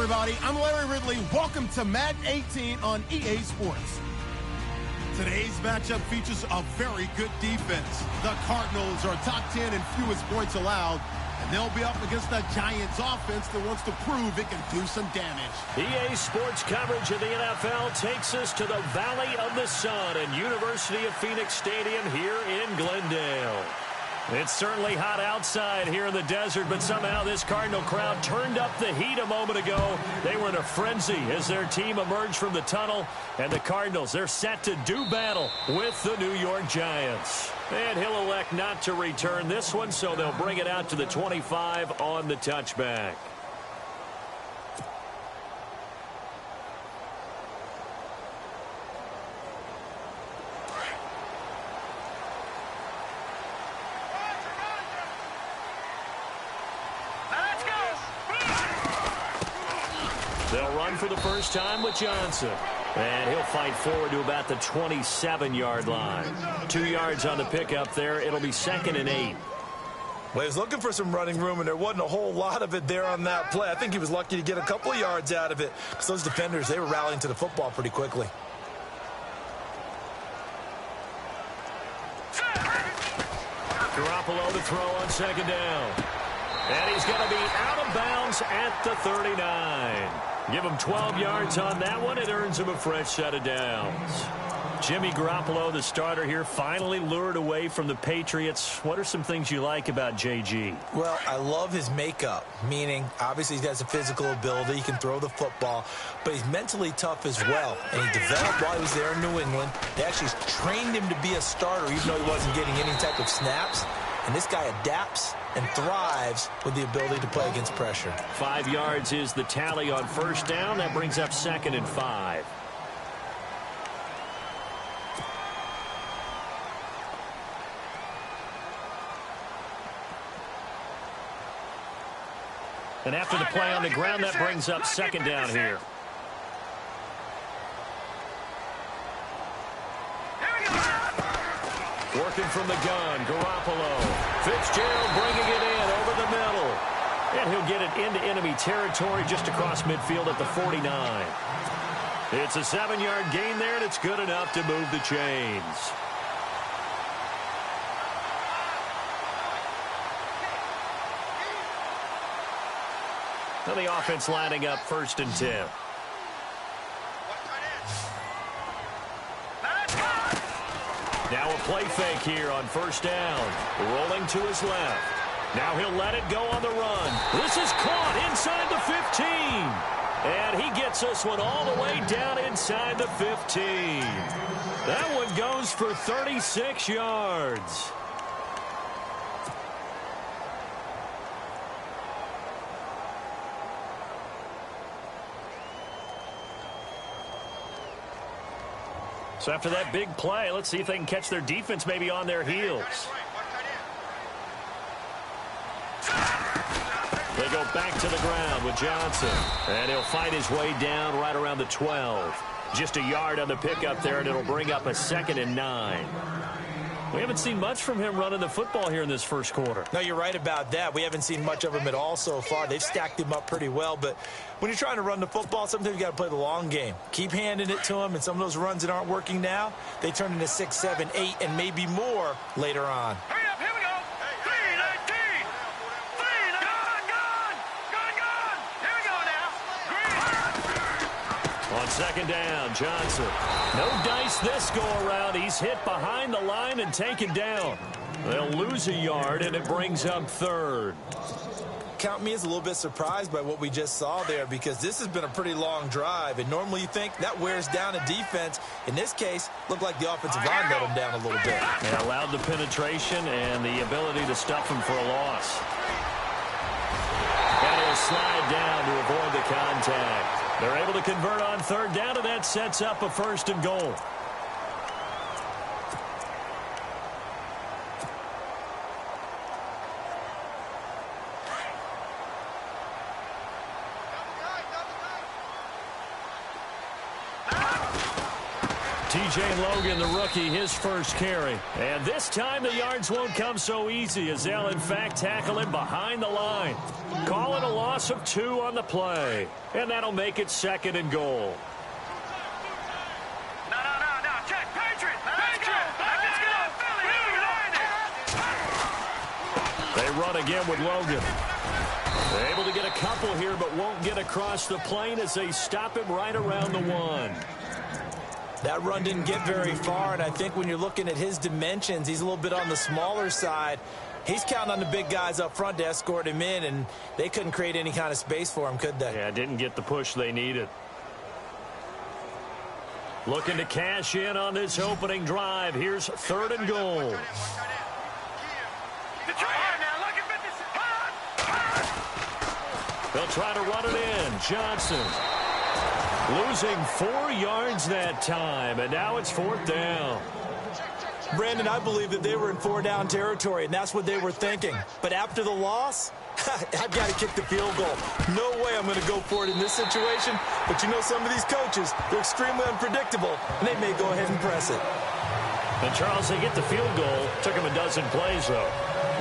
everybody. I'm Larry Ridley. Welcome to Madden 18 on EA Sports. Today's matchup features a very good defense. The Cardinals are top 10 in fewest points allowed, and they'll be up against the Giants offense that wants to prove it can do some damage. EA Sports coverage of the NFL takes us to the Valley of the Sun and University of Phoenix Stadium here in Glendale. It's certainly hot outside here in the desert, but somehow this Cardinal crowd turned up the heat a moment ago. They were in a frenzy as their team emerged from the tunnel, and the Cardinals, they're set to do battle with the New York Giants. And he'll elect not to return this one, so they'll bring it out to the 25 on the touchback. They'll run for the first time with Johnson. And he'll fight forward to about the 27-yard line. 2 yards on the pickup there. It'll be 2nd and 8. Well, he was looking for some running room, and there wasn't a whole lot of it there on that play. I think he was lucky to get a couple of yards out of it, because those defenders, they were rallying to the football pretty quickly. Garoppolo to throw on 2nd down. And he's going to be out of bounds at the 39. Give him 12 yards on that one. It earns him a fresh set of downs. Jimmy Garoppolo, the starter here, finally lured away from the Patriots. What are some things you like about JG? Well, I love his makeup, meaning obviously he has a physical ability. He can throw the football, but he's mentally tough as well. And he developed while he was there in New England. They actually trained him to be a starter, even though he wasn't getting any type of snaps. And this guy adapts and thrives with the ability to play against pressure. 5 yards is the tally on 1st down. That brings up 2nd and 5. And after the play on the ground, that brings up 2nd down here. Working from the gun, Garoppolo. Fitzgerald bringing it in over the middle. And he'll get it into enemy territory just across midfield at the 49. It's a 7-yard gain there, and it's good enough to move the chains. Now the offense lining up 1st and 10. Now a play fake here on 1st down. Rolling to his left. Now he'll let it go on the run. This is caught inside the 15. And he gets this one all the way down inside the 15. That one goes for 36 yards. So after that big play, let's see if they can catch their defense maybe on their heels. They go back to the ground with Johnson. And he'll fight his way down right around the 12. Just a yard on the pickup there, and it'll bring up a 2nd and 9. We haven't seen much from him running the football here in this first quarter. No, you're right about that. We haven't seen much of him at all so far. They've stacked him up pretty well, but when you're trying to run the football, sometimes you got to play the long game. Keep handing it to him, and some of those runs that aren't working now, they turn into 6, 7, 8, and maybe more later on. Hurry up, here we go. 3, 19. 3, gone. Here we go now. On 2nd down, Johnson. No dice this go-around. He's hit behind the line and taken down. They'll lose a yard, and it brings up 3rd. Count me as a little bit surprised by what we just saw there, because this has been a pretty long drive, and normally you think that wears down a defense. In this case, looked like the offensive line let him down a little bit. They allowed the penetration and the ability to stuff him for a loss. And he'll slide down to avoid the contact. They're able to convert on 3rd down, and that sets up a 1st and goal. TJ Logan, the rookie, his first carry. And this time the yards won't come so easy as they'll, in fact, tackle him behind the line. Call it a loss of 2 on the play. And that'll make it 2nd and goal. No. Check. Patriot. Let's go. Philly. They run again with Logan. They're able to get a couple here, but won't get across the plane as they stop him right around the 1. That run didn't get very far, and I think when you're looking at his dimensions, he's a little bit on the smaller side. He's counting on the big guys up front to escort him in, and they couldn't create any kind of space for him, could they? Yeah, didn't get the push they needed. Looking to cash in on this opening drive. Here's 3rd and goal. They'll try to run it in. Johnson losing 4 yards that time, and now it's 4th down. Brandon, I believe that they were in 4-down territory, and that's what they were thinking. But after the loss, I've got to kick the field goal. No way I'm going to go for it in this situation. But you know, some of these coaches, they're extremely unpredictable, and they may go ahead and press it. And Charles, they get the field goal. Took him a dozen plays, though.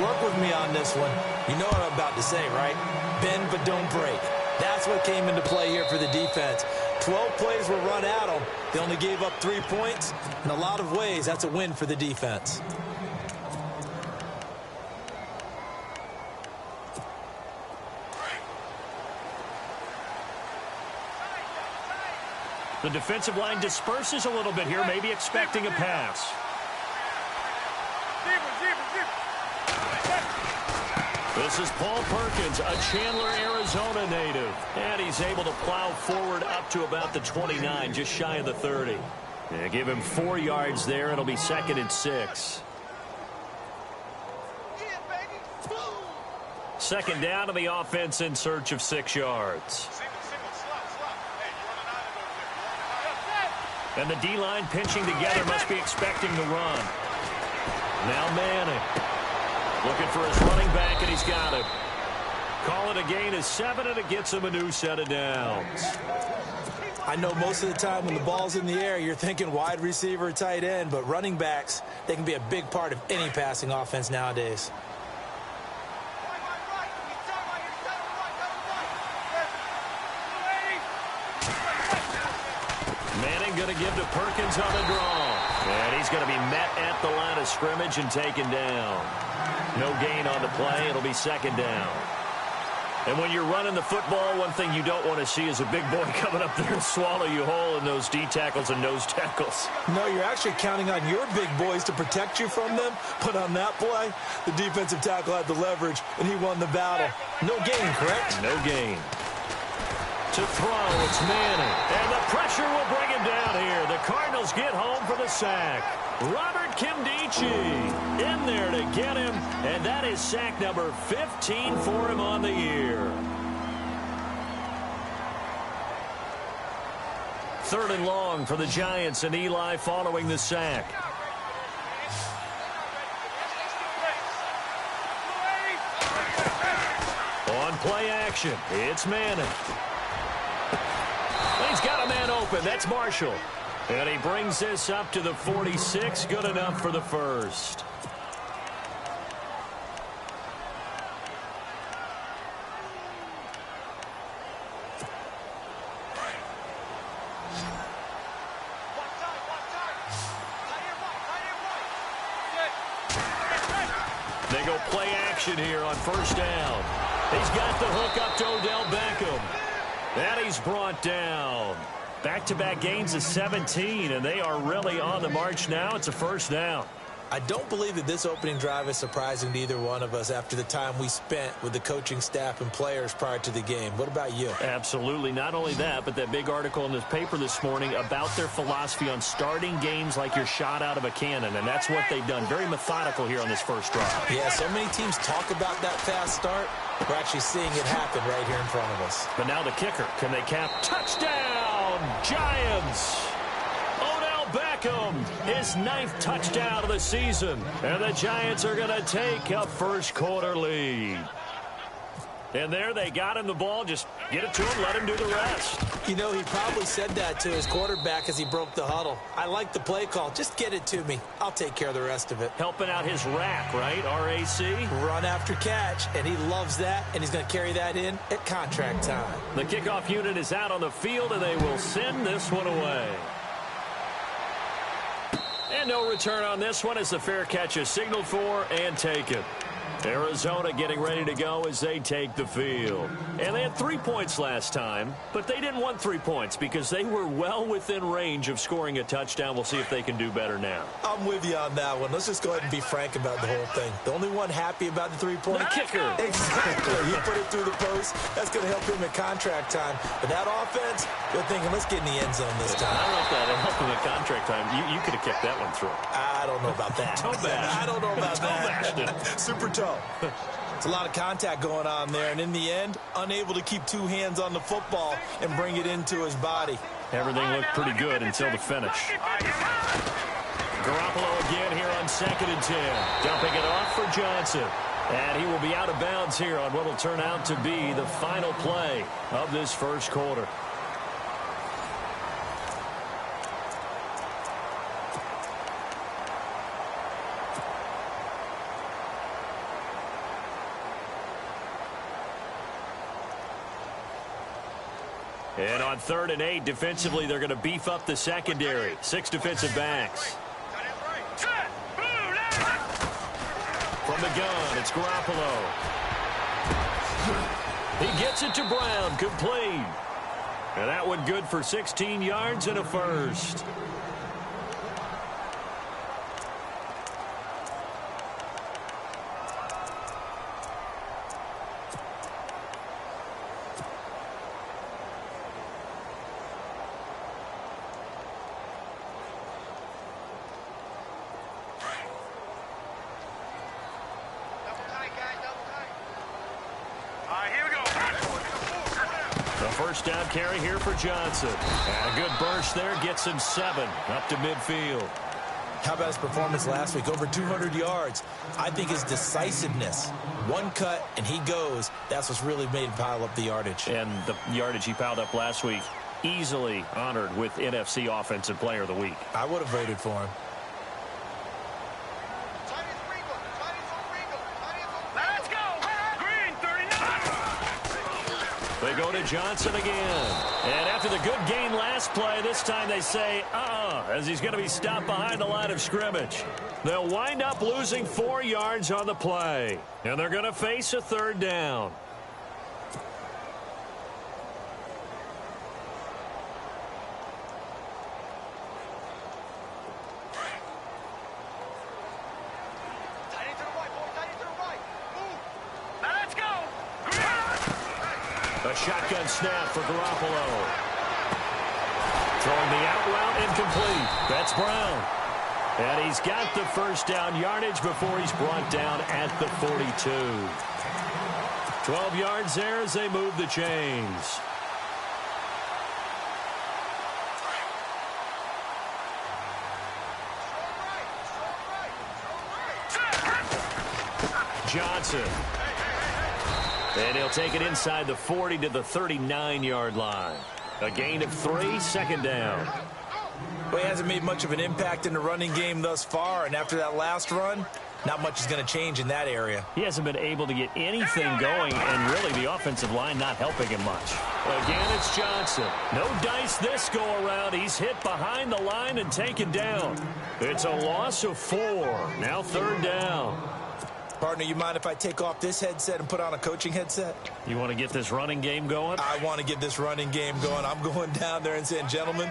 Work with me on this one. You know what I'm about to say, right? Bend but don't break. That's what came into play here for the defense. 12 plays were run at them. They only gave up 3 points. In a lot of ways, that's a win for the defense. The defensive line disperses a little bit here, maybe expecting a pass. This is Paul Perkins, a Chandler, Arizona native. And he's able to plow forward up to about the 29, just shy of the 30. Yeah, give him 4 yards there. It'll be 2nd and 6. 2nd down to the offense in search of 6 yards. And the D-line pinching together, must be expecting the run. Now Manning. Looking for his running back, and he's got him. Call it a gain of 7, and it gets him a new set of downs. I know most of the time when the ball's in the air, you're thinking wide receiver, tight end, but running backs, they can be a big part of any passing offense nowadays. Manning going to give to Perkins on the draw. And he's going to be met at the line of scrimmage and taken down. No gain on the play. It'll be 2nd down. And when you're running the football, one thing you don't want to see is a big boy coming up there and swallow you whole in those D tackles and nose tackles. No, you're actually counting on your big boys to protect you from them. But on that play, the defensive tackle had the leverage, and he won the battle. No gain, correct? No gain. To throw, it's Manning. And the pressure will bring him down here. The Cardinals get home for the sack. Robert Kimdichie in there to get him. And that is sack number 15 for him on the year. 3rd and long for the Giants, and Eli following the sack. On play action, it's Manning. He's got a man open. That's Marshall. And he brings this up to the 46. Good enough for the first. They go play action here on 1st down. He's got the hook up to Odell Beckham. And he's brought down. Back-to-back gains of 17, and they are really on the march now. It's a 1st down. I don't believe that this opening drive is surprising to either one of us after the time we spent with the coaching staff and players prior to the game. What about you? Absolutely. Not only that, but that big article in the paper this morning about their philosophy on starting games like you're shot out of a cannon, and that's what they've done. Very methodical here on this first drive. Yeah, so many teams talk about that fast start. We're actually seeing it happen right here in front of us. But now the kicker. Can they cap? Touchdown, Giants! Odell Beckham, his 9th touchdown of the season. And the Giants are going to take a first quarter lead. And there they got him the ball. Just get it to him, let him do the rest. You know, he probably said that to his quarterback as he broke the huddle. I like the play call. Just get it to me. I'll take care of the rest of it. Helping out his rack, right? RAC. Run after catch, and he loves that, and he's going to carry that in at contract time. The kickoff unit is out on the field, and they will send this one away. And no return on this one as the fair catch is signaled for and taken. Arizona getting ready to go as they take the field. And they had 3 points last time, but they didn't want 3 points because they were well within range of scoring a touchdown. We'll see if they can do better now. I'm with you on that one. Let's just go ahead and be frank about the whole thing. The only one happy about the 3-point The kicker. Exactly. He put it through the post. That's going to help him at contract time. But that offense, they're thinking, let's get in the end zone this time. I don't know if that helped him at contract time. You could have kicked that one through. I don't know about that. I don't know about that. Super toe. It's a lot of contact going on there, and in the end, unable to keep two hands on the football and bring it into his body. Everything looked pretty good until the finish. Garoppolo again here on 2nd and 10. Dumping it off for Johnson. And he will be out of bounds here on what will turn out to be the final play of this first quarter. And on 3rd and 8, defensively, they're going to beef up the secondary. 6 defensive backs. From the gun, it's Garoppolo. He gets it to Brown, complete. And that one good for 16 yards and a first. First down carry here for Johnson. And a good burst there gets him 7 up to midfield. How about his performance last week? Over 200 yards. I think his decisiveness. One cut, and he goes. That's what's really made him pile up the yardage. And the yardage he piled up last week, easily honored with NFC Offensive Player of the Week. I would have voted for him. They go to Johnson again. And after the good gain last play, this time they say, as he's going to be stopped behind the line of scrimmage. They'll wind up losing 4 yards on the play. And they're going to face a 3rd down. A shotgun snap for Garoppolo. Throwing the out route incomplete. That's Brown. And he's got the first down yardage before he's brought down at the 42. 12 yards there as they move the chains. Johnson. And he'll take it inside the 40 to the 39-yard line. A gain of 3, 2nd down. Well, he hasn't made much of an impact in the running game thus far, and after that last run, not much is going to change in that area. He hasn't been able to get anything going, and really the offensive line not helping him much. Again, it's Johnson. No dice this go-around. He's hit behind the line and taken down. It's a loss of 4. Now 3rd down. Partner, you mind if I take off this headset and put on a coaching headset? You want to get this running game going? I want to get this running game going. I'm going down there and saying, gentlemen,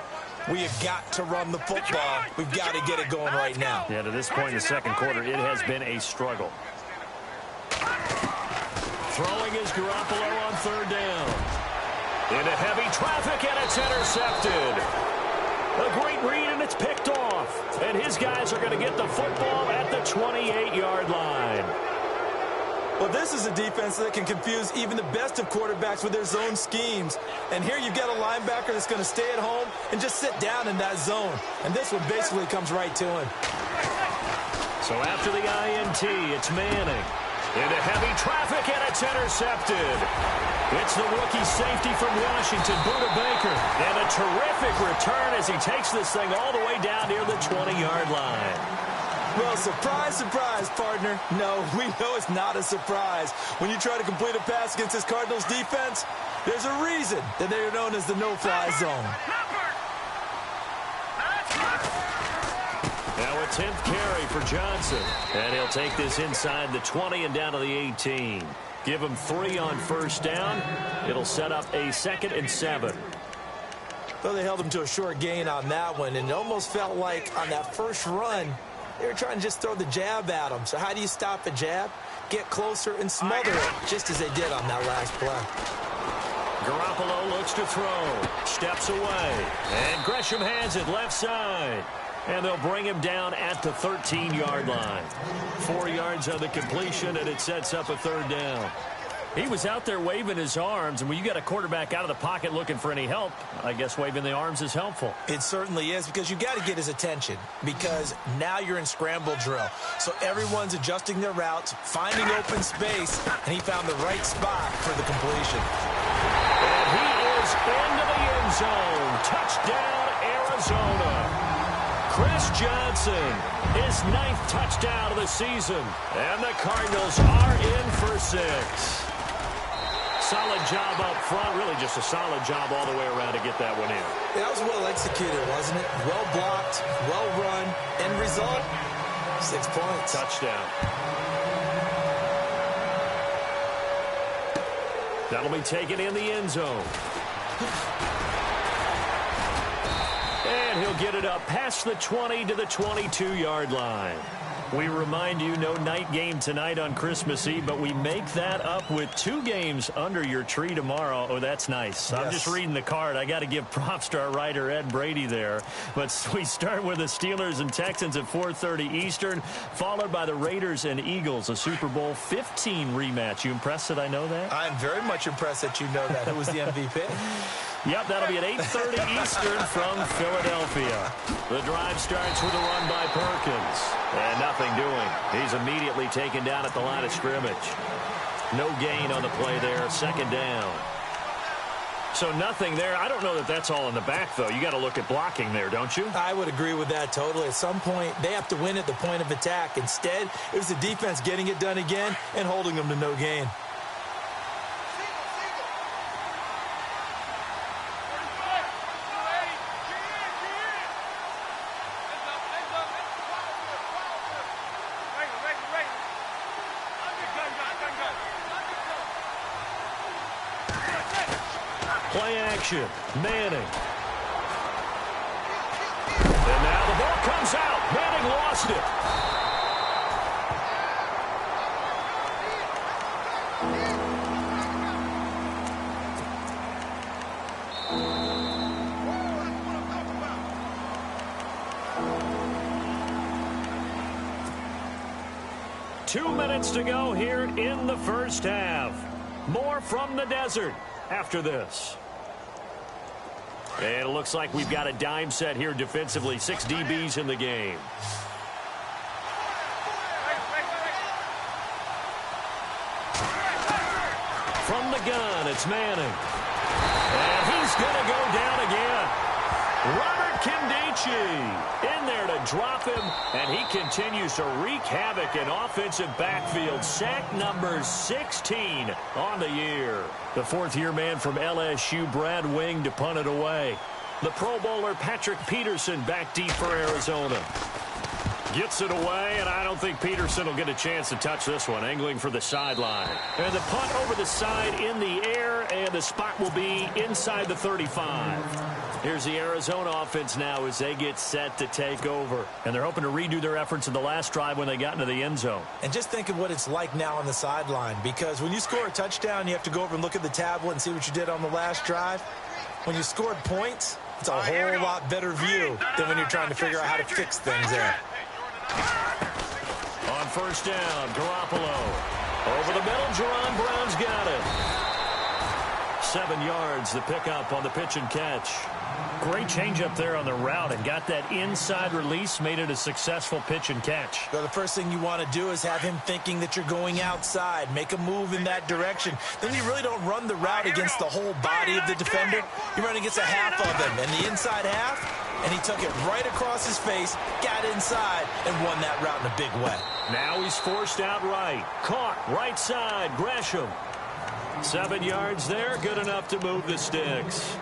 we have got to run the football. We've got to get it going right now. Yeah, to this point in the 2nd quarter, it has been a struggle. Throwing is Garoppolo on 3rd down. Into heavy traffic, and it's intercepted. A great read, and it's picked off. And his guys are going to get the football at the 28-yard line. Well, this is a defense that can confuse even the best of quarterbacks with their zone schemes. And here you've got a linebacker that's going to stay at home and just sit down in that zone. And this one basically comes right to him. So after the INT, it's Manning. Into heavy traffic, and it's intercepted. It's the rookie safety from Washington, Buda Baker. And a terrific return as he takes this thing all the way down near the 20-yard line. Well, surprise, surprise, partner. No, we know it's not a surprise. When you try to complete a pass against this Cardinals defense, there's a reason that they are known as the no-fly zone. Now a 10th carry for Johnson. And he'll take this inside the 20 and down to the 18. Give him 3 on first down. It'll set up a 2nd and 7. Well, they held him to a short gain on that one, and it almost felt like on that first run, they were trying to just throw the jab at him. So how do you stop a jab? Get closer and smother it, just as they did on that last play. Garoppolo looks to throw. Steps away. And Gresham has it left side. And they'll bring him down at the 13-yard line. 4 yards on the completion, and it sets up a 3rd down. He was out there waving his arms, and when you got a quarterback out of the pocket looking for any help, I guess waving the arms is helpful. It certainly is, because you got to get his attention, because now you're in scramble drill. So everyone's adjusting their routes, finding open space, and he found the right spot for the completion. And he is into the end zone. Touchdown, Arizona. Chris Johnson, his 9th touchdown of the season. And the Cardinals are in for 6. Solid job up front. Really just a solid job all the way around to get that one in. That was well executed, wasn't it? Well blocked, well run. End result, 6 points. Touchdown. That'll be taken in the end zone. And he'll get it up past the 20 to the 22-yard line. We remind you, no night game tonight on Christmas Eve, but we make that up with 2 games under your tree tomorrow. Oh, that's nice. Yes. I'm just reading the card. I got to give props to our writer, Ed Brady, there. But we start with the Steelers and Texans at 4:30 Eastern, followed by the Raiders and Eagles, a Super Bowl 15 rematch. You impressed that I know that? I'm very much impressed that you know that. Who was the MVP? Yep, that'll be at 8:30 Eastern from Philadelphia. The drive starts with a run by Perkins. And nothing doing. He's immediately taken down at the line of scrimmage. No gain on the play there. 2nd down. So nothing there. I don't know that that's all in the back, though. You got to look at blocking there, don't you? I would agree with that totally. At some point, they have to win at the point of attack. Instead, it was the defense getting it done again and holding them to no gain. Play action. Manning. And now the ball comes out. Manning lost it. Two minutes to go here in the first half. More from the desert after this. And it looks like we've got a dime set here defensively. 6 DBs in the game. From the gun, it's Manning. And he's going to go down again. Robert Kimdichie in there to drop him, and he continues to wreak havoc in offensive backfield. Sack number 16 on the year. The 4th-year man from LSU, Brad Wing, to punt it away. The Pro Bowler Patrick Peterson back deep for Arizona. Gets it away, and I don't think Peterson will get a chance to touch this one. Angling for the sideline. And the punt over the side in the air, and the spot will be inside the 35. Here's the Arizona offense now as they get set to take over. And they're hoping to redo their efforts in the last drive when they got into the end zone. And just think of what it's like now on the sideline, because when you score a touchdown, you have to go over and look at the tablet and see what you did on the last drive. When you scored points, it's a whole lot better view than when you're trying to figure out how to fix things there. On first down, Garoppolo. Over the middle, Jerron Brown's got it. 7 yards, the pickup on the pitch and catch. Great changeup there on the route and got that inside release, made it a successful pitch and catch. So the first thing you want to do is have him thinking that you're going outside, make a move in that direction. Then you really don't run the route against the whole body of the defender. You run against a half of him, and the inside half, and he took it right across his face, got inside, and won that route in a big way. Now he's forced out right. Caught right side, Gresham. 7 yards there, good enough to move the sticks.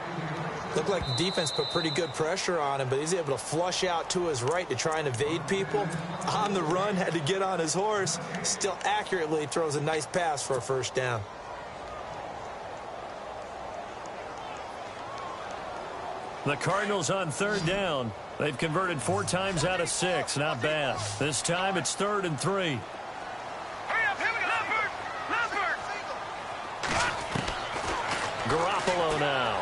Looked like the defense put pretty good pressure on him, but he's able to flush out to his right to try and evade people. On the run, had to get on his horse. Still accurately throws a nice pass for a first down. The Cardinals on 3rd down. They've converted 4 times out of 6. Not bad. This time it's 3rd and 3. Garoppolo now.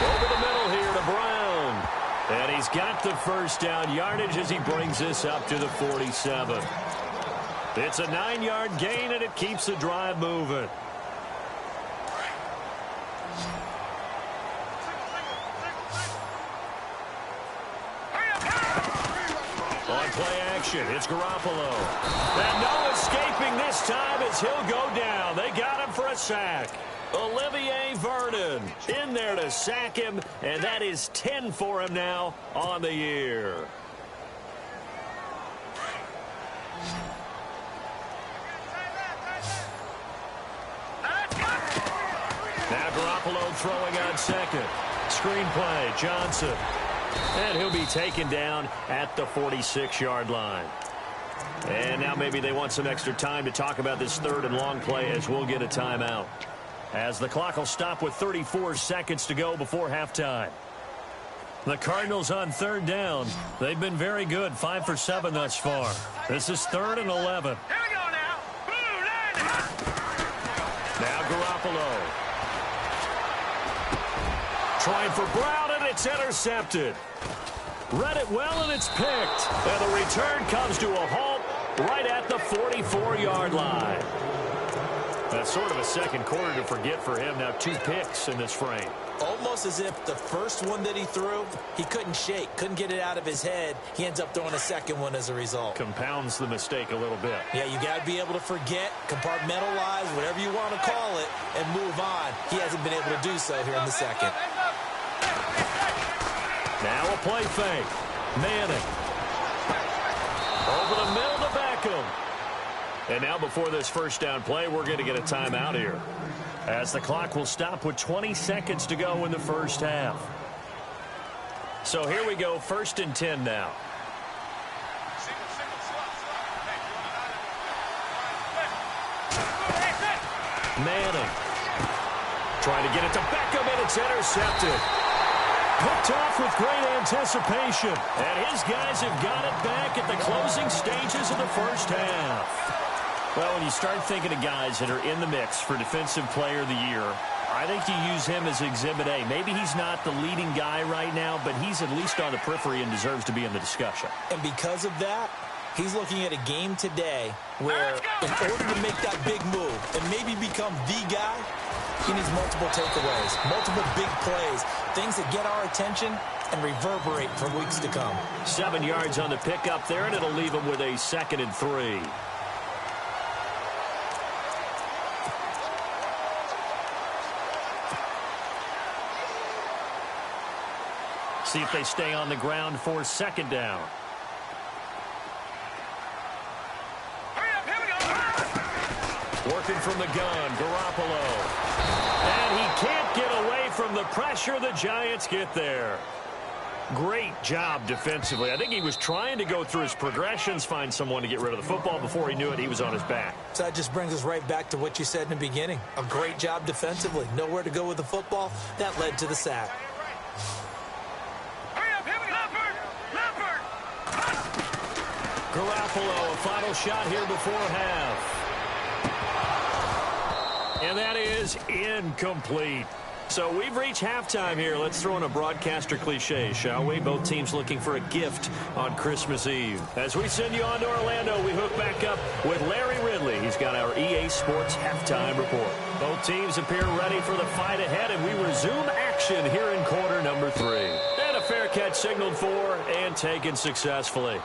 Over the middle here to Brown. And he's got the first down yardage as he brings this up to the 47. It's a 9-yard gain, and it keeps the drive moving. On play action, it's Garoppolo. And no escaping this time as he'll go down. They got him for a sack. Olivier Vernon in there to sack him, and that is 10 for him now on the year. Now Garoppolo throwing on second. Screen play, Johnson. And he'll be taken down at the 46-yard line. And now maybe they want some extra time to talk about this 3rd and long play as we'll get a timeout. As the clock will stop with 34 seconds to go before halftime. The Cardinals on 3rd down. They've been very good, 5 for 7 thus far. This is 3rd and 11. Here we go now. Now Garoppolo. Trying for Brown, and it's intercepted. Read it well, and it's picked. And the return comes to a halt right at the 44-yard line. That's sort of a second quarter to forget for him. Now 2 picks in this frame. Almost as if the first one that he threw, he couldn't shake, couldn't get it out of his head. He ends up throwing a second one as a result. Compounds the mistake a little bit. Yeah, you got to be able to forget, compartmentalize, whatever you want to call it, and move on. He hasn't been able to do so here in the second. Now a play fake. Manning. Over the middle to Beckham. And now before this first down play, we're going to get a timeout here, as the clock will stop with 20 seconds to go in the first half. So here we go, 1st and 10 now. Manning. Trying to get it to Beckham, and it's intercepted. Picked off with great anticipation. And his guys have got it back at the closing stages of the first half. Well, when you start thinking of guys that are in the mix for Defensive Player of the Year, I think you use him as Exhibit A. Maybe he's not the leading guy right now, but he's at least on the periphery and deserves to be in the discussion. And because of that, he's looking at a game today where in order to make that big move and maybe become the guy, he needs multiple takeaways, multiple big plays, things that get our attention and reverberate for weeks to come. 7 yards on the pickup there, and it'll leave him with a 2nd and 3. See if they stay on the ground for 2nd down. Working from the gun, Garoppolo. And he can't get away from the pressure. The Giants get there. Great job defensively. I think he was trying to go through his progressions, find someone to get rid of the football. Before he knew it, he was on his back. So that just brings us right back to what you said in the beginning. A great job defensively. Nowhere to go with the football. That led to the sack. Garoppolo, a final shot here before half. And that is incomplete. So we've reached halftime here. Let's throw in a broadcaster cliche, shall we? Both teams looking for a gift on Christmas Eve. As we send you on to Orlando, we hook back up with Larry Ridley. He's got our EA Sports halftime report. Both teams appear ready for the fight ahead, and we resume action action here in quarter number 3. And a fair catch signaled for and taken successfully.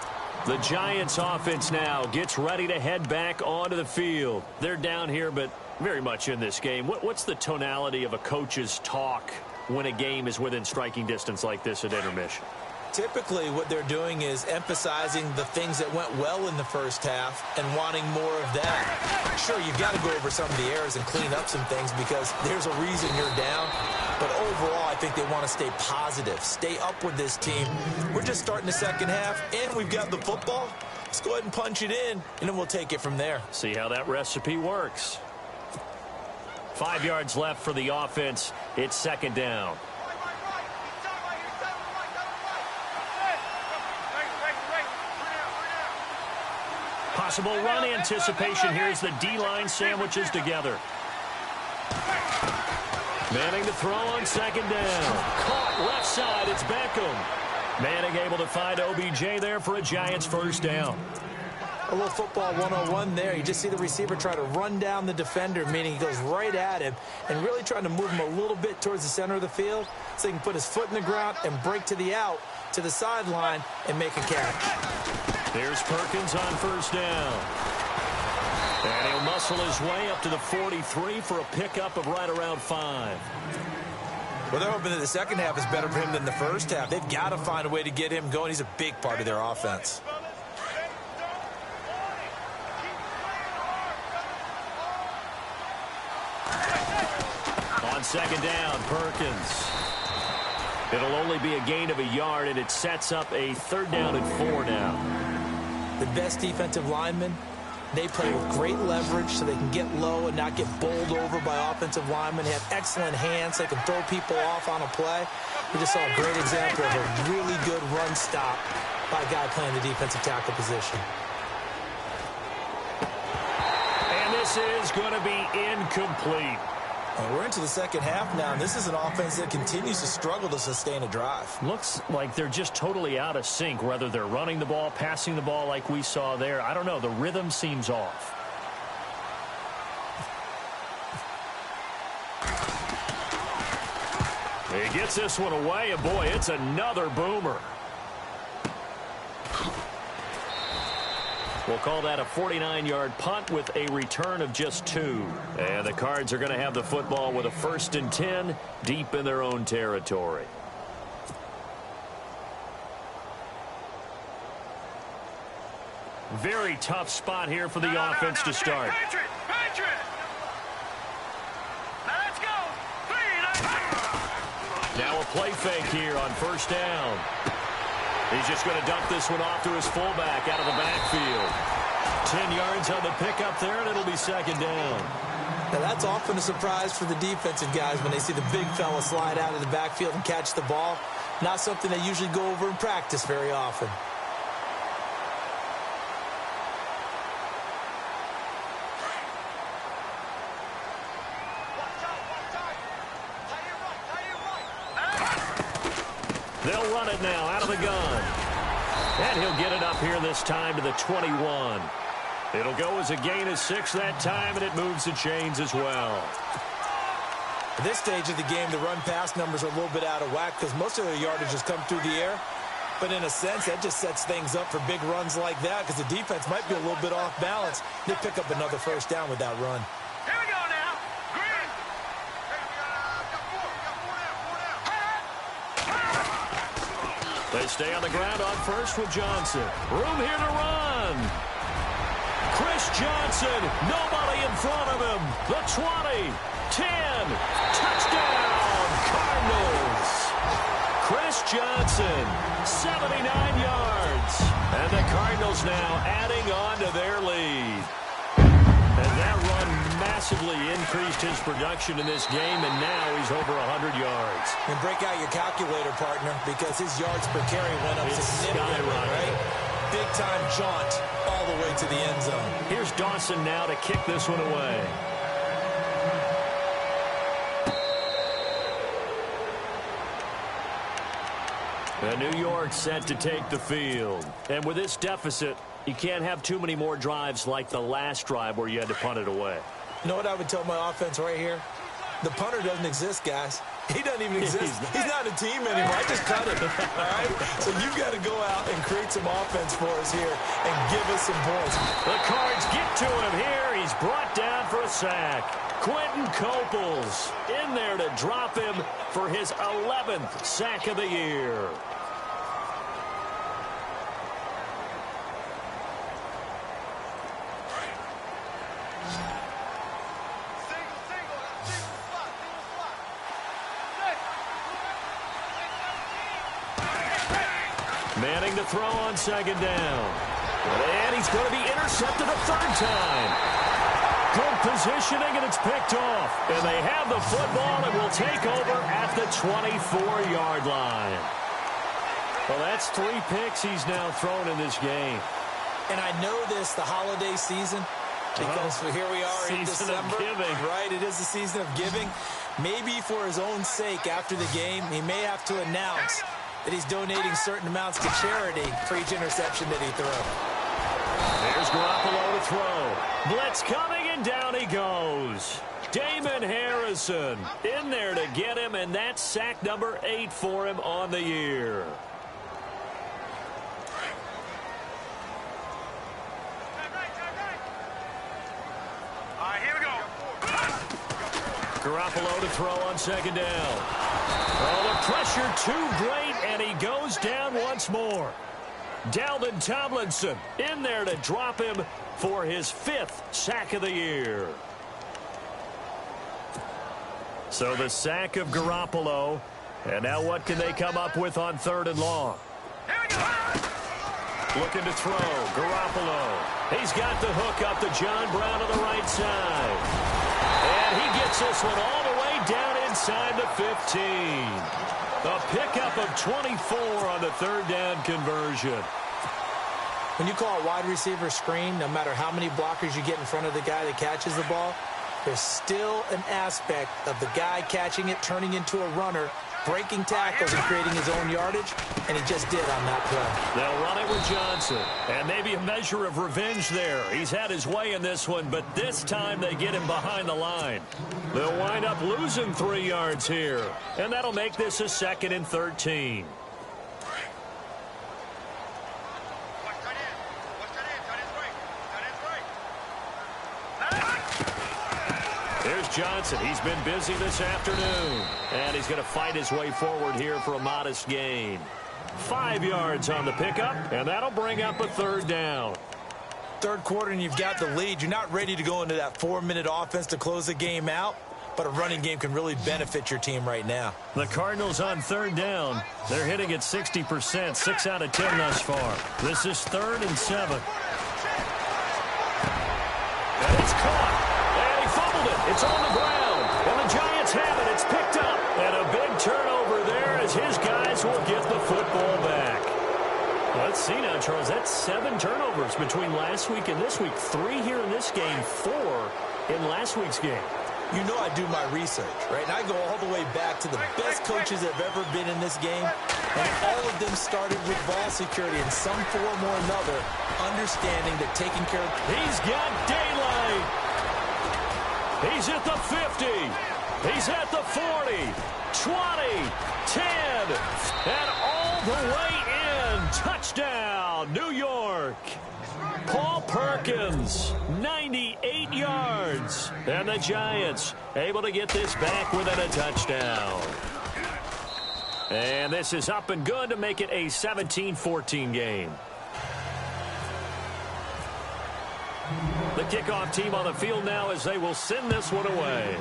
The Giants offense now gets ready to head back onto the field. They're down here, but very much in this game. What's the tonality of a coach's talk when a game is within striking distance like this at intermission? Typically, what they're doing is emphasizing the things that went well in the first half and wanting more of that. Sure, you've got to go over some of the errors and clean up some things because there's a reason you're down. But overall, I think they want to stay positive, stay up with this team. We're just starting the second half, and we've got the football. Let's go ahead and punch it in, and then we'll take it from there. See how that recipe works. 5 yards left for the offense. It's second down. Possible run anticipation. Here's the D-line sandwiches together. Manning to throw on second down. Caught left side. It's Beckham. Manning able to find OBJ there for a Giants first down. A little football 101 there. You just see the receiver try to run down the defender, meaning he goes right at him and really trying to move him a little bit towards the center of the field so he can put his foot in the ground and break to the out, to the sideline, and make a catch. There's Perkins on first down. And he'll muscle his way up to the 43 for a pickup of right around 5. Well, they're hoping that the second half is better for him than the first half. They've got to find a way to get him going. He's a big part of their offense. On second down, Perkins. It'll only be a gain of a yard, and it sets up a third down and 4 now. The best defensive linemen, they play with great leverage so they can get low and not get bowled over by offensive linemen. They have excellent hands. They can throw people off on a play. We just saw a great example of a really good run stop by a guy playing the defensive tackle position. And this is going to be incomplete. And we're into the second half now, and this is an offense that continues to struggle to sustain a drive. Looks like they're just totally out of sync, whether they're running the ball, passing the ball like we saw there. I don't know. The rhythm seems off. He gets this one away, and boy, it's another boomer. We'll call that a 49-yard punt with a return of just 2. And the Cards are going to have the football with a 1st and 10 deep in their own territory. Very tough spot here for the offense to start. Patriot. Now let's go. 3, Now a play fake here on first down. He's just going to dump this one off to his fullback out of the backfield. 10 yards on the pickup there, and it'll be second down. Now, that's often a surprise for the defensive guys when they see the big fella slide out of the backfield and catch the ball. Not something they usually go over in practice very often. They'll run it now out of the gun. And he'll get it up here this time to the 21. It'll go as a gain of 6 that time, and it moves the chains as well. At this stage of the game, the run-pass numbers are a little bit out of whack because most of their yardage has come through the air. But in a sense, that just sets things up for big runs like that because the defense might be a little bit off balance. They pick up another first down with that run. Here we go now. Green. They stay on the ground on first with Johnson. Room here to run. Chris Johnson, nobody in front of him. The 20, 10, touchdown, Cardinals. Chris Johnson, 79 yards. And the Cardinals now adding on to their lead. And that run massively increased his production in this game, and now he's over 100 yards. And break out your calculator, partner, because his yards per carry went up significantly, right? Big-time jaunt all the way to the end zone. Here's Dawson now to kick this one away. And New York set to take the field. And with this deficit, you can't have too many more drives like the last drive where you had to punt it away. You know what I would tell my offense right here? The punter doesn't exist, guys. He doesn't even exist. He's not a team anymore. I just cut him. All right? So you've got to go out and create some offense for us here and give us some points. The Cards get to him here. He's brought down for a sack. Quentin Coples in there to drop him for his 11th sack of the year. Manning to throw on second down. And he's going to be intercepted a third time. Good positioning, and it's picked off. And they have the football and will take over at the 24-yard line. Well, that's 3 picks he's now thrown in this game. And I know this, the holiday season, because here we are in December. Right, it is the season of giving. Maybe for his own sake, after the game, he may have to announce that he's donating certain amounts to charity for each interception that he throws. There's Garoppolo to throw. Blitz coming, and down he goes. Damon Harrison in there to get him, and that's sack number 8 for him on the year. All right, here we go. Garoppolo to throw on second down. Oh, the pressure too great, and he goes down once more. Dalvin Tomlinson in there to drop him for his 5th sack of the year. So the sack of Garoppolo. And now what can they come up with on 3rd and long? Looking to throw. Garoppolo. He's got the hook up to John Brown on the right side. And he gets this one all the way down inside the 15. A pickup of 24 on the 3rd down conversion. When you call a wide receiver screen, no matter how many blockers you get in front of the guy that catches the ball, there's still an aspect of the guy catching it, turning into a runner, breaking tackles and creating his own yardage, and he just did on that play. They'll run it with Johnson, and maybe a measure of revenge there. He's had his way in this one, but this time they get him behind the line. They'll wind up losing 3 yards here, and that'll make this a 2nd and 13. There's Johnson. He's been busy this afternoon. And he's going to fight his way forward here for a modest gain. 5 yards on the pickup, and that'll bring up a 3rd down. 3rd quarter, and you've got the lead. You're not ready to go into that 4-minute offense to close the game out, but a running game can really benefit your team right now. The Cardinals on 3rd down. They're hitting at 60%, 6 out of 10 thus far. This is 3rd and 7. And it's caught. It's on the ground, and the Giants have it. It's picked up, and a big turnover there as his guys will get the football back. Let's see now, Charles. That's 7 turnovers between last week and this week. 3 here in this game, 4 in last week's game. You know I do my research, right? And I go all the way back to the best coaches that have ever been in this game, and all of them started with ball security in some form or another, understanding that taking care of... He's got daylight. He's at the 50. He's at the 40, 20, 10, and all the way in. Touchdown, New York. Paul Perkins, 98 yards. And the Giants able to get this back within a touchdown. And this is up and good to make it a 17-14 game. The kickoff team on the field now as they will send this one away.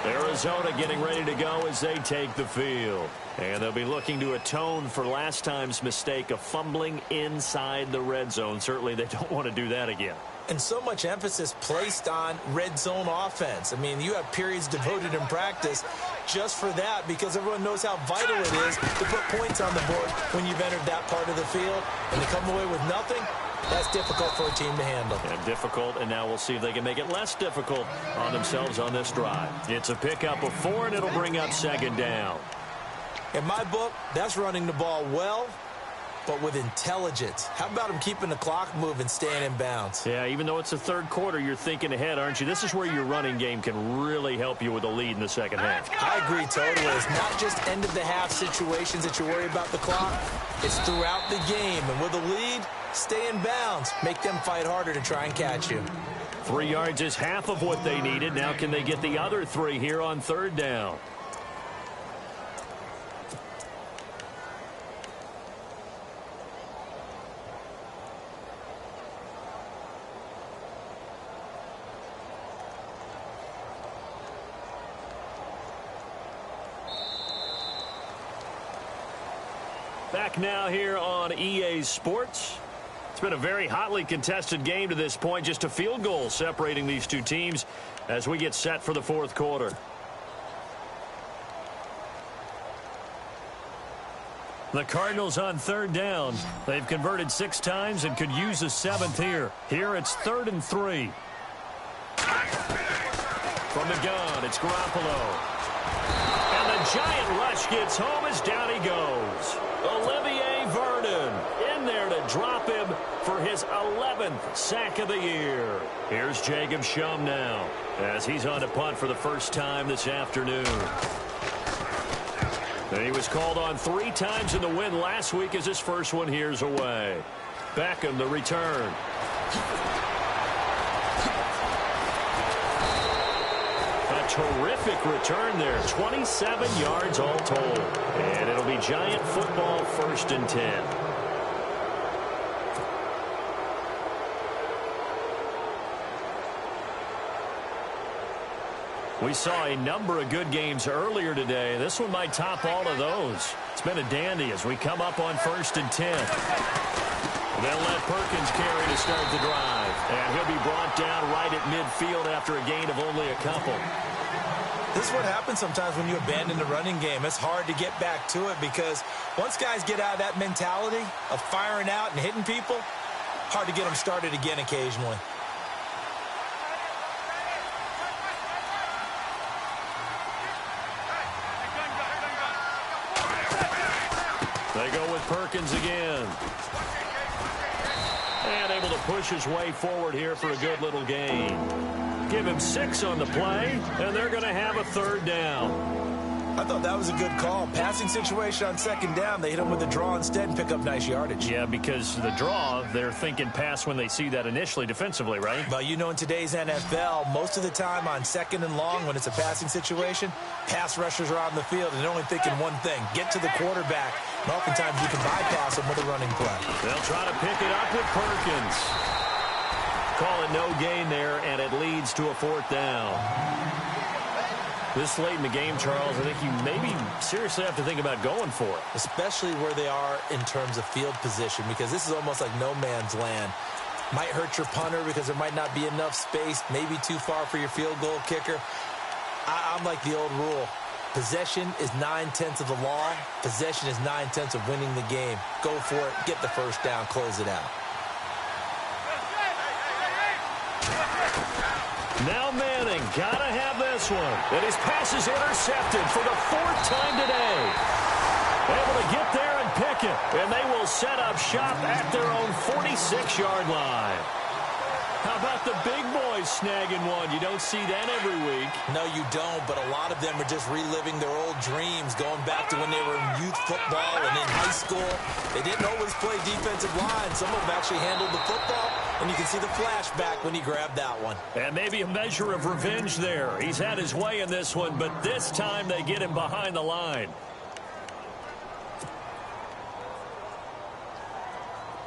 Arizona getting ready to go as they take the field. And they'll be looking to atone for last time's mistake of fumbling inside the red zone. Certainly they don't want to do that again. And so much emphasis placed on red zone offense. I mean, you have periods devoted in practice just for that because everyone knows how vital it is to put points on the board when you've entered that part of the field. And to come away with nothing, that's difficult for a team to handle. And difficult, and now we'll see if they can make it less difficult on themselves on this drive. It's a pickup of 4, and it'll bring up 2nd down. In my book, that's running the ball well but with intelligence. How about him keeping the clock moving, staying in bounds? Yeah, even though it's the third quarter, you're thinking ahead, aren't you? This is where your running game can really help you with a lead in the second half. I agree totally. It's not just end-of-the-half situations that you worry about the clock. It's throughout the game. And with a lead, stay in bounds. Make them fight harder to try and catch you. 3 yards is half of what they needed. Now can they get the other 3 here on third down? Back now here on EA Sports. It's been a very hotly contested game to this point. Just a field goal separating these two teams as we get set for the fourth quarter. The Cardinals on third down. They've converted 6 times and could use a 7th here. Here it's 3rd and 3. From the gun, it's Garoppolo. And the giant rush gets home as down he goes. Olivier Vernon in there to drop him for his 11th sack of the year. Here's Jacob Shum now as he's on to punt for the first time this afternoon. And he was called on 3 times in the win last week as his first one here's away. Beckham the return. Terrific return there. 27 yards all told. And it'll be Giant football 1st and 10. We saw a number of good games earlier today. This one might top all of those. It's been a dandy as we come up on 1st and 10. They'll let Perkins carry to start the drive. And he'll be brought down right at midfield after a gain of only a couple. This is what happens sometimes when you abandon the running game. It's hard to get back to it because once guys get out of that mentality of firing out and hitting people, hard to get them started again occasionally. They go with Perkins again. And able to push his way forward here for a good little gain. Give him 6 on the play, and they're going to have a 3rd down. I thought that was a good call. Passing situation on 2nd down. They hit him with the draw instead and pick up nice yardage. Yeah, because the draw, they're thinking pass when they see that initially defensively, right? Well, you know, in today's NFL, most of the time on 2nd and long when it's a passing situation, pass rushers are on the field and they're only thinking one thing, get to the quarterback. And oftentimes you can bypass them with a running play. They'll try to pick it up with Perkins. Call it no gain there, and it leads to a 4th down. This late in the game, Charles, I think you maybe seriously have to think about going for it. Especially where they are in terms of field position, because this is almost like no man's land. Might hurt your punter because there might not be enough space, maybe too far for your field goal kicker. I'm like the old rule. Possession is 9/10 of the law. Possession is 9/10 of winning the game. Go for it, get the first down, close it out. Now Manning, gotta have this one. And his pass is intercepted for the 4th time today. Able to get there and pick it. And they will set up shop at their own 46-yard line. How about the big boys snagging one? You don't see that every week. No, you don't, but a lot of them are just reliving their old dreams, going back to when they were in youth football and in high school. They didn't always play defensive line. Some of them actually handled the football, and you can see the flashback when he grabbed that one. And maybe a measure of revenge there. He's had his way in this one, but this time they get him behind the line.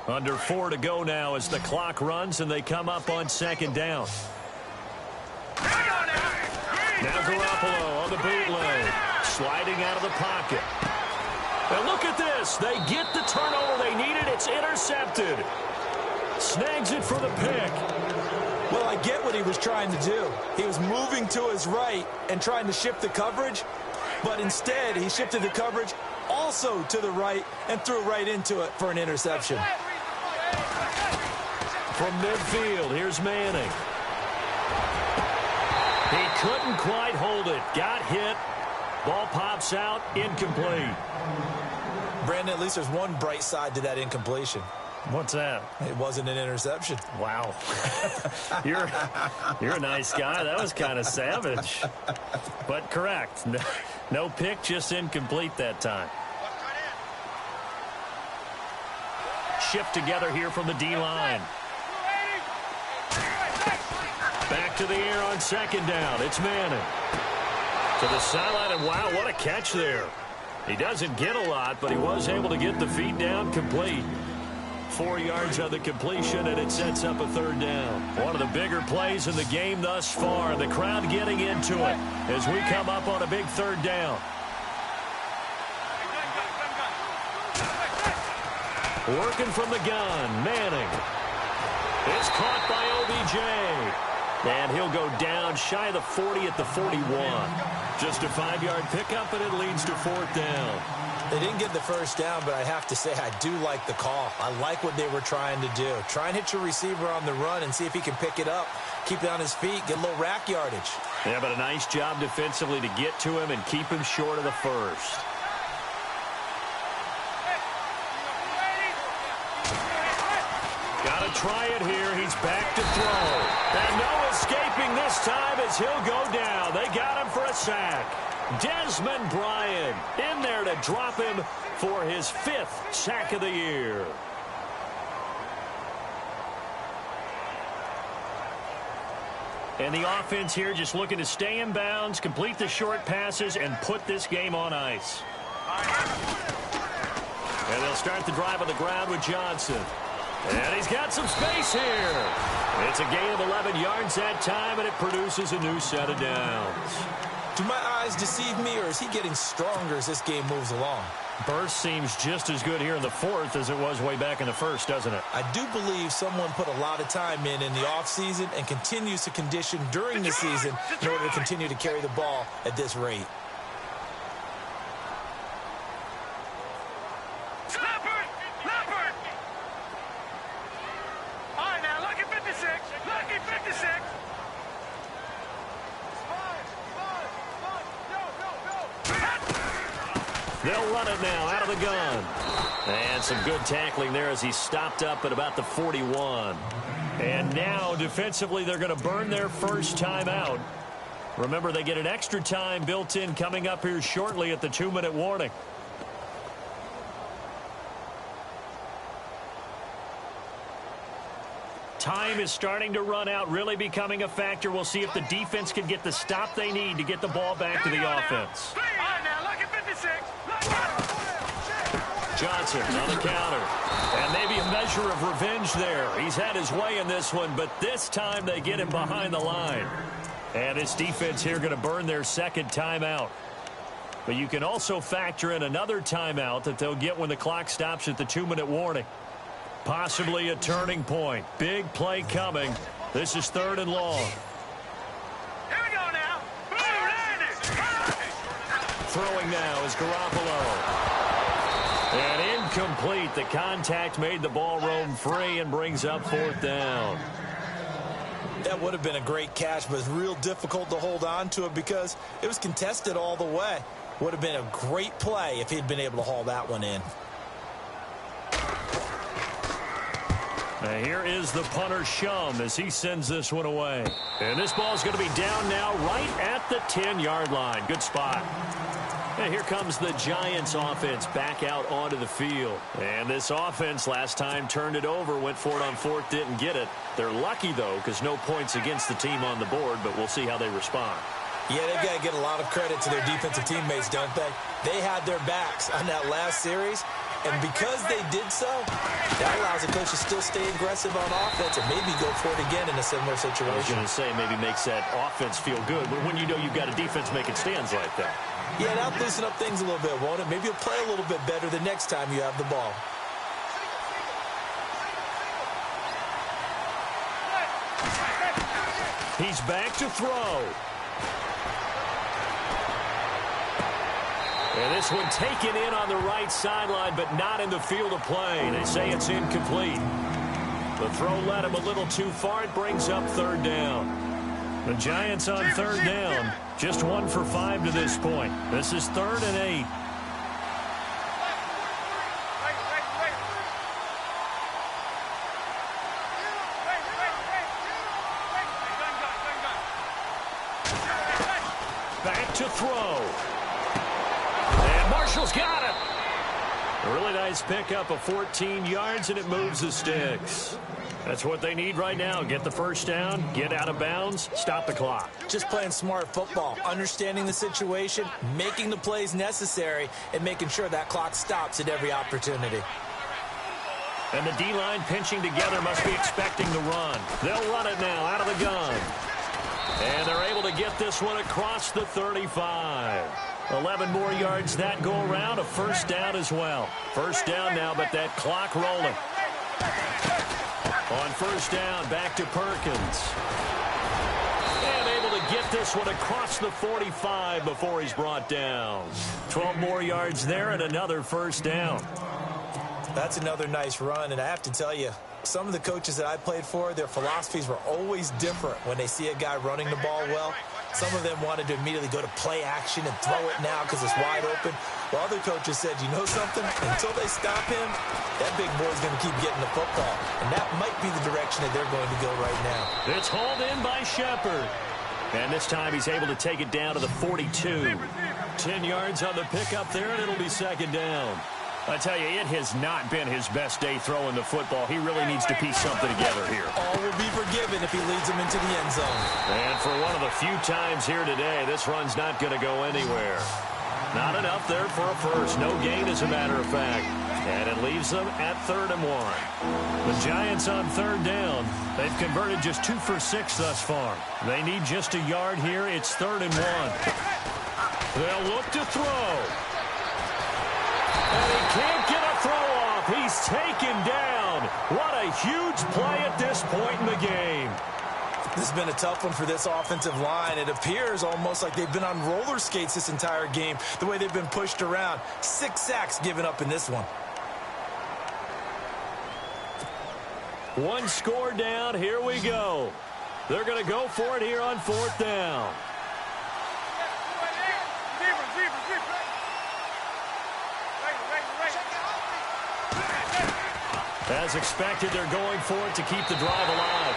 Under 4 to go now as the clock runs and they come up on 2nd down. Now Garoppolo on the bootleg. Sliding out of the pocket. And look at this. They get the turnover they needed. It's intercepted. Snags it for the pick. Well, I get what he was trying to do. He was moving to his right and trying to shift the coverage, but instead he shifted the coverage also to the right and threw right into it for an interception. From midfield, here's Manning. He couldn't quite hold it. Got hit. Ball pops out, incomplete. Brandon, at least there's one bright side to that incompletion. What's that? It wasn't an interception. Wow. You're a nice guy. That was kind of savage. But correct. No pick, just incomplete that time. Shift together here from the D-line. Back to the air on second down. It's Manning. To the sideline, and wow, what a catch there. He doesn't get a lot, but he was able to get the feet down complete. 4 yards on the completion, and it sets up a third down. One of the bigger plays in the game thus far. The crowd getting into it as we come up on a big third down. Working from the gun, Manning. It's caught by OBJ. And he'll go down shy of the 40 at the 41. Just a 5-yard pickup, and it leads to fourth down. They didn't get the first down, but I have to say I do like the call. I like what they were trying to do. Try and hit your receiver on the run and see if he can pick it up, keep it on his feet, get a little rack yardage. Yeah, but a nice job defensively to get to him and keep him short of the first. Got to try it here. He's back to throw. And no escaping this time as he'll go down. They got him for a sack. Desmond Bryant in there to drop him for his 5th sack of the year. And the offense here just looking to stay in bounds, complete the short passes, and put this game on ice. And they'll start the drive on the ground with Johnson. And he's got some space here. It's a gain of 11 yards that time, and it produces a new set of downs. Do my eyes deceive me, or is he getting stronger as this game moves along? Burst seems just as good here in the fourth as it was way back in the first, doesn't it? I do believe someone put a lot of time in the offseason and continues to condition during the season in order to continue to carry the ball at this rate. They'll run it now out of the gun. And some good tackling there as he stopped up at about the 41. And now defensively they're going to burn their first timeout. Remember, they get an extra time built in coming up here shortly at the 2-minute warning. Time is starting to run out, really becoming a factor. We'll see if the defense can get the stop they need to get the ball back to the offense. Johnson on the counter. And maybe a measure of revenge there. He's had his way in this one, but this time they get him behind the line. And this defense here going to burn their second timeout. But you can also factor in another timeout that they'll get when the clock stops at the 2-minute warning. Possibly a turning point. Big play coming. This is 3rd and long. Here we go now. Throwing now is Garoppolo. And incomplete. The contact made the ball roam free and brings up 4th down. That would have been a great catch, but it's real difficult to hold on to it because it was contested all the way. Would have been a great play if he'd been able to haul that one in. Now here is the punter, Shum, as he sends this one away. And this ball is going to be down now right at the 10-yard line. Good spot. And here comes the Giants offense back out onto the field. And this offense last time turned it over, went for it on 4th, didn't get it. They're lucky, though, because no points against the team on the board, but we'll see how they respond. Yeah, they've got to get a lot of credit to their defensive teammates, don't they? They had their backs on that last series, and because they did so, that allows the coach to still stay aggressive on offense and maybe go for it again in a similar situation. I was going to say maybe makes that offense feel good when you know you've got a defense making stands like that. Yeah, that'll loosen up things a little bit, won't it? Maybe you'll play a little bit better the next time you have the ball. He's back to throw. And this one taken in on the right sideline, but not in the field of play. They say it's incomplete. The throw led him a little too far. It brings up 3rd down. The Giants on third down. Just 1 for 5 to this point. This is 3rd and 8. Back to throw. And Marshall's got it. A really nice pickup of 14 yards, and it moves the sticks. That's what they need right now. Get the first down, get out of bounds, stop the clock. Just playing smart football, understanding the situation, making the plays necessary, and making sure that clock stops at every opportunity. And the D-line pinching together must be expecting the run. They'll run it now out of the gun. And they're able to get this one across the 35. 11 more yards that go around, a first down as well. First down now, but that clock rolling. On first down, back to Perkins. And able to get this one across the 45 before he's brought down. 12 more yards there and another first down. That's another nice run, and I have to tell you, some of the coaches that I played for, their philosophies were always different when they see a guy running the ball well. Some of them wanted to immediately go to play action and throw it now because it's wide open. While other coaches said, you know something? Until they stop him, that big boy's going to keep getting the football. And that might be the direction that they're going to go right now. It's hauled in by Shepard. And this time he's able to take it down to the 42. 10 yards on the pickup there, and it'll be second down. I tell you, it has not been his best day throwing the football. He really needs to piece something together here. All will be forgiven if he leads them into the end zone. And for one of the few times here today, this run's not going to go anywhere. Not enough there for a first. No gain, as a matter of fact. And it leaves them at 3rd and 1. The Giants on third down. They've converted just 2 for 6 thus far. They need just a yard here. It's 3rd and 1. They'll look to throw. And he can't get a throw off. He's taken down. What a huge play at this point in the game. This has been a tough one for this offensive line. It appears almost like they've been on roller skates this entire game, the way they've been pushed around. 6 sacks given up in this one. One score down. Here we go. They're going to go for it here on 4th down. As expected, they're going for it to keep the drive alive.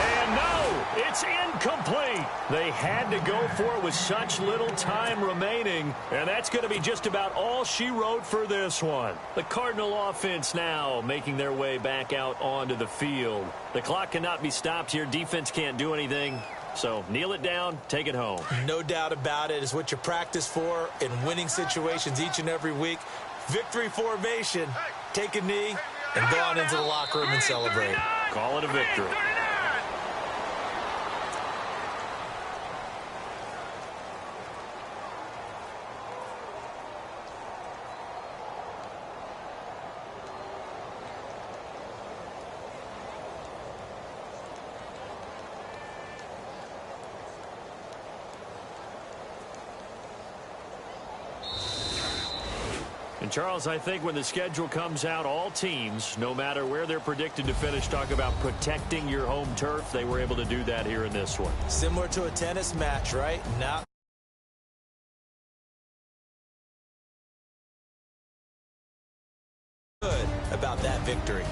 And no, it's incomplete. They had to go for it with such little time remaining. And that's going to be just about all she wrote for this one. The Cardinal offense now making their way back out onto the field. The clock cannot be stopped here. Defense can't do anything. So kneel it down, take it home. No doubt about it. It's what you practice for in winning situations each and every week. Victory formation. Take a knee and go on into the locker room and celebrate. Call it a victory. And Charles, I think when the schedule comes out, all teams, no matter where they're predicted to finish, talk about protecting your home turf. They were able to do that here in this one. Similar to a tennis match, right? Not good about that victory.